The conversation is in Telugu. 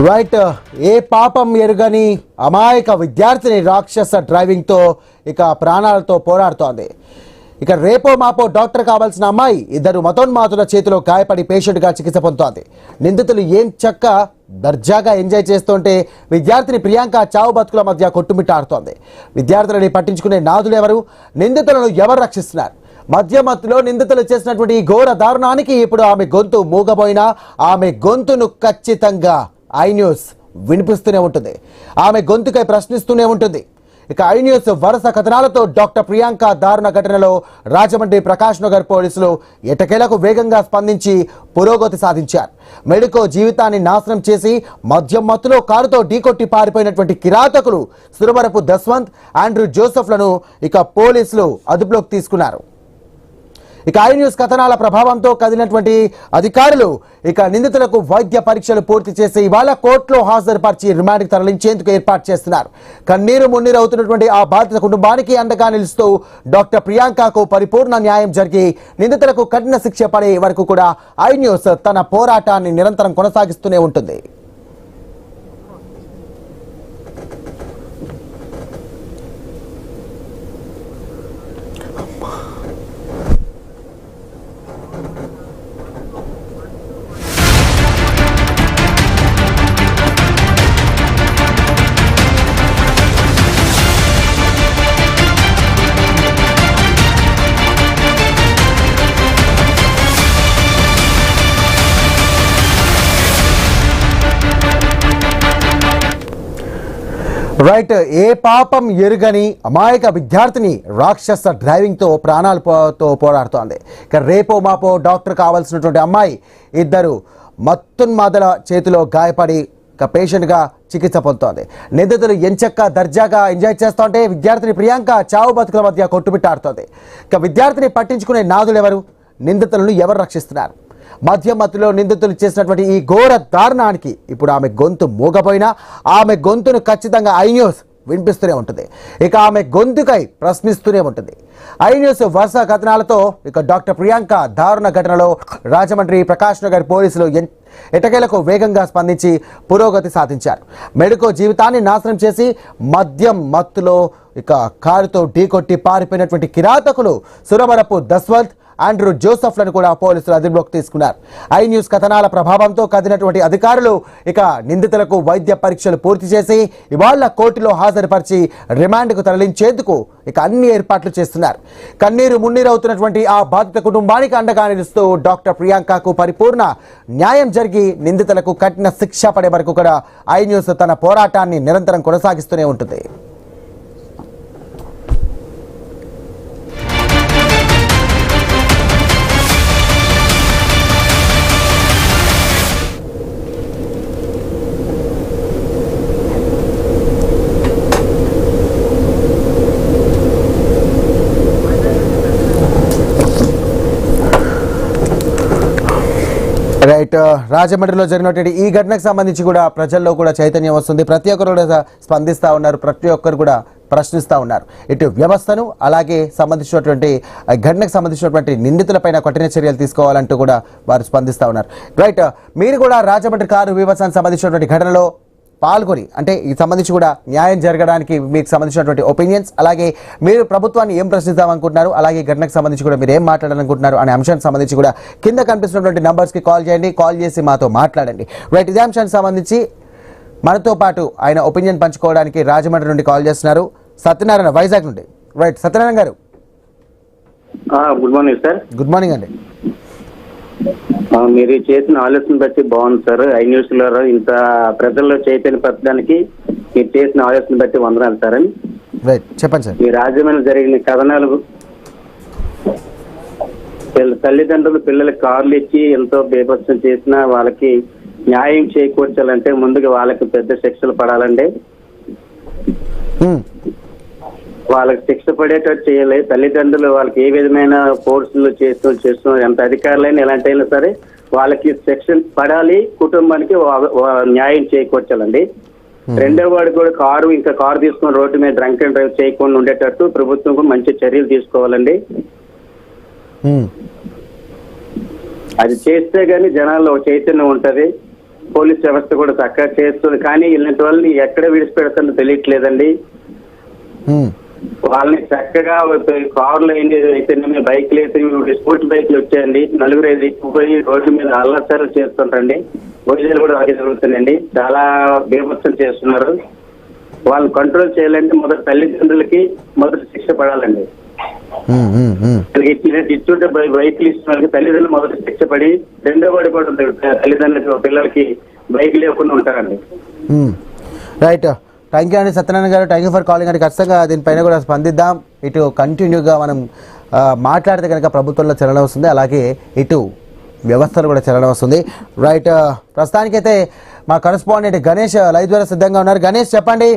రైట్ ఏ పాపం ఎరుగని అమాయక విద్యార్థిని రాక్షస డ్రైవింగ్తో ఇక ప్రాణాలతో పోరాడుతోంది. ఇక రేపో మాపో డాక్టర్ కావాల్సిన అమ్మాయి ఇద్దరు మతోన్మాదుల చేతిలో గాయపడి పేషెంట్గా చికిత్స పొందుతోంది. నిందితులు ఏం చక్క దర్జాగా ఎంజాయ్ చేస్తుంటే విద్యార్థిని ప్రియాంక చావు బతుకుల మధ్య కొట్టుమిట్టాడుతోంది. విద్యార్థులని పట్టించుకునే నాదులు ఎవరు? నిందితులను ఎవరు రక్షిస్తున్నారు? మధ్యమత్తులో నిందితులు చేసినటువంటి ఈ ఘోర దారుణానికి ఇప్పుడు ఆమె గొంతు మూగబోయినా ఆమె గొంతును ఖచ్చితంగా ఐ న్యూస్ వినిపిస్తూనే ఉంటుంది. ఆమె గొంతుకై ప్రశ్నిస్తూనే ఉంటుంది. ఇక ఐ న్యూస్ వరుస కథనాలతో డాక్టర్ ప్రియాంక దారుణ ఘటనలో రాజమండ్రి ప్రకాష్ నగర్ పోలీసులు ఎటకేలకు వేగంగా స్పందించి పురోగతి సాధించారు. మెడికో జీవితాన్ని నాశనం చేసి మద్యం మత్తులో కారుతో ఢీకొట్టి పారిపోయినటువంటి కిరాతకులు సురవరపు దస్వంత్, ఆండ్రూ జోసెఫ్లను ఇక పోలీసులు అదుపులోకి తీసుకున్నారు. ఇక ఐ న్యూస్ కథనాల ప్రభావంతో కదిలినటువంటి అధికారులు ఇక నిందితులకు వైద్య పరీక్షలు పూర్తి చేసి ఇవాళ కోర్టులో హాజరుపరిచి రిమాండ్కి తరలించేందుకు ఏర్పాటు చేస్తున్నారు. కన్నీరు మున్నీరు అవుతున్నటువంటి ఆ బాధిత కుటుంబానికి అండగా నిలుస్తూ డాక్టర్ ప్రియాంకకు పరిపూర్ణ న్యాయం జరిగి నిందితులకు కఠిన శిక్ష పడే వరకు కూడా ఐ న్యూస్ తన పోరాటాన్ని నిరంతరం కొనసాగిస్తూనే ఉంటుంది. రైట్ ఏ పాపం ఎరుగని అమాయక విద్యార్థిని రాక్షస డ్రైవింగ్తో ప్రాణాలతో పోరాడుతోంది. ఇక రేపో మాపో డాక్టర్ కావాల్సినటువంటి అమ్మాయి ఇద్దరు మత్తున్మాదుల చేతిలో గాయపడి ఇక పేషెంట్గా చికిత్స పొందుతోంది. నిందితులు ఎంచక్క దర్జాగా ఎంజాయ్ చేస్తుంటే విద్యార్థిని ప్రియాంక చావు బతుకుల మధ్య కొట్టుమిట్టాడుతోంది. ఇక విద్యార్థిని పట్టించుకునే నాదులు ఎవరు? నిందితులను ఎవరు రక్షిస్తున్నారు? మధ్యమత్తులో నిందితులు చేసినటువంటి ఈ ఘోర దారుణానికి ఇప్పుడు ఆమె గొంతు మూగపోయినా ఆమె గొంతును ఖచ్చితంగా ఐ న్యూస్ వినిపిస్తూనే ఉంటుంది. ఇక ఆమె గొంతుకై ప్రశ్నిస్తూనే ఉంటుంది. ఐ న్యూస్ వరుస కథనాలతో ఇక డాక్టర్ ప్రియాంక దారుణ ఘటనలో రాజమండ్రి ప్రకాష్ నగర్ పోలీసులు ఎటకేలకు వేగంగా స్పందించి పురోగతి సాధించారు. మెడికో జీవితాన్ని నాశనం చేసి మద్యం మత్తులో ఇక కారుతో ఢీకొట్టి పారిపోయినటువంటి కిరాతకులు సురవరపు దస్వంత్, ఆండ్రూ జోసెఫ్లను కూడా పోలీసులు అదుపులోకి తీసుకున్నారు. ఐ న్యూస్ కథనాల ప్రభావంతో కదిలినటువంటి అధికారులు ఇక నిందితులకు వైద్య పరీక్షలు పూర్తి చేసి ఇవాళ కోర్టులో హాజరుపరిచి రిమాండ్కు తరలించేందుకు ఇక అన్ని ఏర్పాట్లు చేస్తున్నారు. కన్నీరు మున్నీరు అవుతున్నటువంటి ఆ బాధిత కుటుంబానికి అండగా నిలుస్తూ డాక్టర్ ప్రియాంకకు పరిపూర్ణ న్యాయం జరిగి నిందితులకు కఠిన శిక్ష పడే వరకు కూడా ఐ న్యూస్ తన పోరాటాన్ని నిరంతరం కొనసాగిస్తూనే ఉంటుంది. రైట్ రాజమండ్రిలో జరిగినటువంటి ఈ ఘటనకు సంబంధించి కూడా ప్రజల్లో కూడా చైతన్యం వస్తుంది. ప్రతి ఒక్కరు కూడా స్పందిస్తూ ఉన్నారు. ప్రతి ఒక్కరు కూడా ప్రశ్నిస్తూ ఉన్నారు. ఇటు వ్యవస్థను అలాగే సంబంధించినటువంటి ఘటనకు సంబంధించినటువంటి నిందితులపైన కఠిన చర్యలు తీసుకోవాలంటూ కూడా వారు స్పందిస్తూ ఉన్నారు. రైట్ మీరు కూడా రాజమండ్రి కారు వివాసానికి సంబంధించినటువంటి ఘటనలో పాల్గొని అంటే ఈ సంబంధించి కూడా న్యాయం జరగడానికి మీకు సంబంధించినటువంటి ఒపీనియన్స్ అలాగే మీరు ప్రభుత్వాన్ని ఏం ప్రశ్నిద్దామనుకుంటున్నారు అలాగే ఘటనకు సంబంధించి కూడా మీరు ఏం మాట్లాడాలనుకుంటున్నారు అనే అంశానికి సంబంధించి కూడా కింద కనిపిస్తున్నటువంటి నంబర్స్కి కాల్ చేయండి. కాల్ చేసి మాతో మాట్లాడండి. రైట్ ఇదే అంశానికి సంబంధించి మనతో పాటు ఆయన ఒపీనియన్ పంచుకోవడానికి రాజమండ్రి నుండి కాల్ చేస్తున్నారు సత్యనారాయణ, వైజాగ్ నుండి. రైట్ సత్యనారాయణ గారు, good morning sir. Good morning అండి. మీరు చేసిన ఆలోచన బట్టి బాగుంది సార్. ఐ న్యూస్ లో ఇంత ప్రజల్లో చైతన్యపరచడానికి మీరు చేసిన ఆలోచన బట్టి వందనాలు సార్. అని చెప్పండి సార్. ఈ రాజ్యమైన జరిగిన కథనాలు తల్లిదండ్రులు పిల్లలకి కార్లు ఇచ్చి ఎంతో బేభత్సం చేసినా వాళ్ళకి న్యాయం చేకూర్చాలంటే ముందుగా వాళ్ళకి పెద్ద శిక్షలు పడాలండి. వాళ్ళకి శిక్ష పడేటట్టు చేయాలి. తల్లిదండ్రులు వాళ్ళకి ఏ విధమైన ఫోర్సులు చేస్తూ ఎంత అధికారులైనా ఎలాంటి అయినా సరే వాళ్ళకి శిక్ష పడాలి. కుటుంబానికి న్యాయం చేకూర్చాలండి. రెండో వాడు కూడా కారు తీసుకొని రోడ్డు మీద డ్రంక్ అండ్ డ్రైవ్ చేయకుండా ఉండేటట్టు ప్రభుత్వం కూడా మంచి చర్యలు తీసుకోవాలండి. అది చేస్తే గానీ జనాల్లో చైతన్యం ఉంటది. పోలీస్ వ్యవస్థ కూడా చక్కగా చేస్తుంది. కానీ ఇలాంటి వాళ్ళని ఎక్కడ విడిచిపెడతారో తెలియట్లేదండి. ఉమ్, వాళ్ళని చక్కగా కార్లు అయితేనేమి, బైక్లు అయితే స్పోర్ట్స్ బైక్లు వచ్చాయండి, నలుగురు ఐదు ఎక్కుపోయి రోడ్డు మీద అల్లసార్లు చేస్తుంటారండి. భోజనాలు కూడా అలాగే జరుగుతున్నాయండి. చాలా బీభత్సం చేస్తున్నారు. వాళ్ళని కంట్రోల్ చేయాలంటే మొదటి తల్లిదండ్రులకి మొదటి శిక్ష పడాలండి. ఉమ్, ఉమ్, ఉమ్. ఇచ్చుంటే బైక్లు ఇస్తున్న వాళ్ళకి తల్లిదండ్రులు మొదటి శిక్ష పడి, రెండో వాడి కూడా తల్లిదండ్రులకి పిల్లలకి బైక్ లేకుండా ఉంటారండి. రైట్, థ్యాంక్ యూ అండి సత్యనారాయణ గారు, థ్యాంక్ యూ ఫర్ కాలింగ్ అండి. ఖచ్చితంగా దీనిపైన కూడా స్పందిద్దాం. ఇటు కంటిన్యూగా మనం మాట్లాడితే కనుక ప్రభుత్వంలో చలనం వస్తుంది, అలాగే ఇటు వ్యవస్థలు కూడా చలనం వస్తుంది. రైట్, ప్రస్తుతానికైతే మా కరెస్పాండెంట్ గణేష్ లైవ్ ద్వారా సిద్ధంగా ఉన్నారు. గణేష్ చెప్పండి,